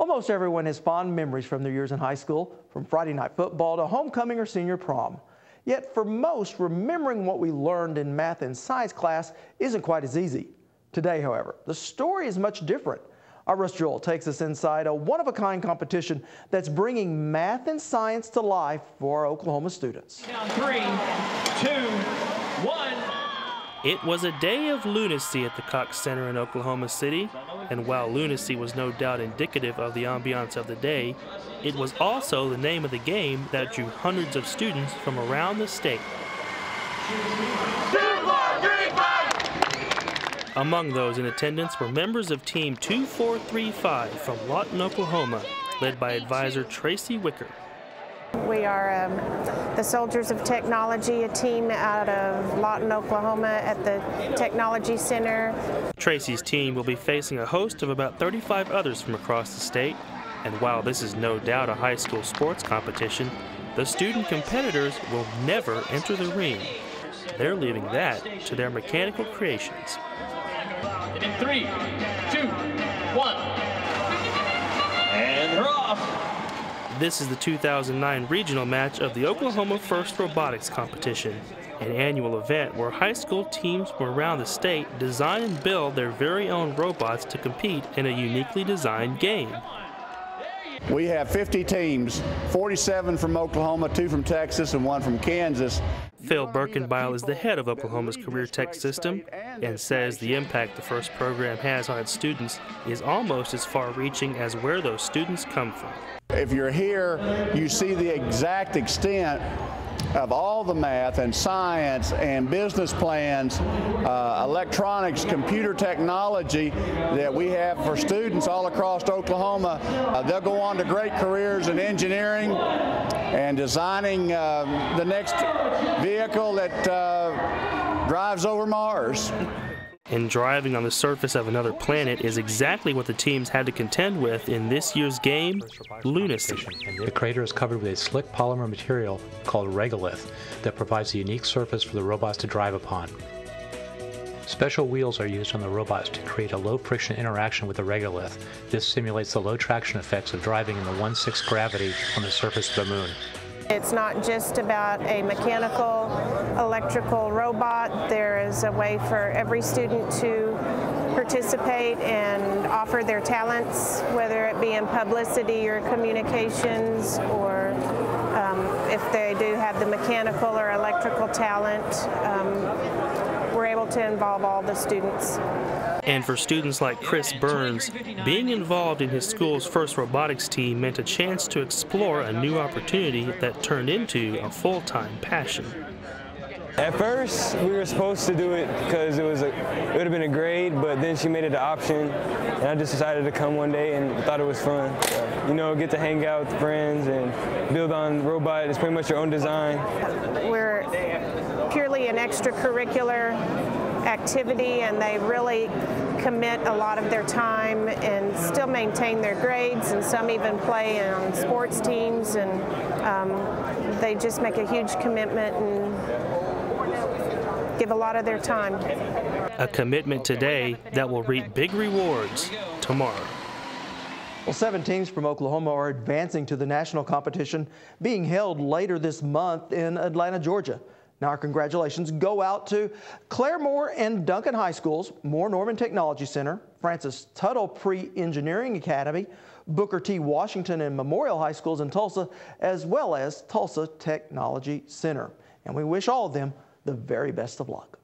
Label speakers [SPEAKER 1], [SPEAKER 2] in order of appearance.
[SPEAKER 1] Almost everyone has fond memories from their years in high school, from Friday night football to homecoming or senior prom. Yet for most, remembering what we learned in math and science class isn't quite as easy. Today, however, the story is much different. Our Russ Joel takes us inside a one-of-a-kind competition that's bringing math and science to life for our Oklahoma students.
[SPEAKER 2] Down 3, 2, 1.
[SPEAKER 3] It was a day of lunacy at the Cox Center in Oklahoma City, and while lunacy was no doubt indicative of the ambiance of the day, it was also the name of the game that drew hundreds of students from around the state.
[SPEAKER 2] 2, 4, 3, 5.
[SPEAKER 3] Among those in attendance were members of Team 2435 from Lawton, Oklahoma, led by advisor Tracy Wicker.
[SPEAKER 4] We are the Soldiers of Technology, a team out of Lawton, Oklahoma at the Technology Center.
[SPEAKER 3] Tracy's team will be facing a host of about 35 others from across the state, and while this is no doubt a high school sports competition, the student competitors will never enter the ring. They're leaving that to their mechanical creations.
[SPEAKER 2] In 3, 2, 1. And they're off.
[SPEAKER 3] This is the 2009 regional match of the Oklahoma First Robotics Competition, an annual event where high school teams from around the state design and build their very own robots to compete in a uniquely designed game.
[SPEAKER 5] We have 50 teams, 47 from Oklahoma, 2 from Texas, and 1 from Kansas.
[SPEAKER 3] Phil Birkenbeil is the head of Oklahoma's career tech system and says the impact the FIRST program has on its students is almost as far-reaching as where those students come from.
[SPEAKER 5] If you're here, you see the exact extent of all the math and science and business plans, electronics, computer technology that we have for students all across Oklahoma. They'll go on to great careers in engineering and designing the next vehicle that drives over Mars.
[SPEAKER 3] And driving on the surface of another planet is exactly what the teams had to contend with in this year's game, lunacy.
[SPEAKER 6] The crater is covered with a slick polymer material called regolith that provides a unique surface for the robots to drive upon. Special wheels are used on the robots to create a low-friction interaction with the regolith. This simulates the low traction effects of driving in the 1/6 gravity on the surface of the moon.
[SPEAKER 4] It's not just about a mechanical, electrical robot. There is a way for every student to participate and offer their talents, whether it be in publicity or communications, or if they do have the mechanical or electrical talent, we're able to involve all the students.
[SPEAKER 3] And for students like Chris Burns, being involved in his school's first robotics team meant a chance to explore a new opportunity that turned into a full-time passion.
[SPEAKER 7] At first, we were supposed to do it because it would have been a grade, but then she made it an option, and I just decided to come one day and thought it was fun. You know, get to hang out with friends and build on robot. It's pretty much your own design.
[SPEAKER 4] We're purely an extracurricular activity, and they really commit a lot of their time and still maintain their grades, and some even play on sports teams, and they just make a huge commitment and give a lot of their time.
[SPEAKER 3] A commitment today that will reap big rewards tomorrow.
[SPEAKER 1] Well, 7 teams from Oklahoma are advancing to the national competition being held later this month in Atlanta, Georgia. Now, our congratulations go out to Claremore and Duncan High Schools, Moore Norman Technology Center, Francis Tuttle Pre-Engineering Academy, Booker T. Washington and Memorial High Schools in Tulsa, as well as Tulsa Technology Center. And we wish all of them the very best of luck.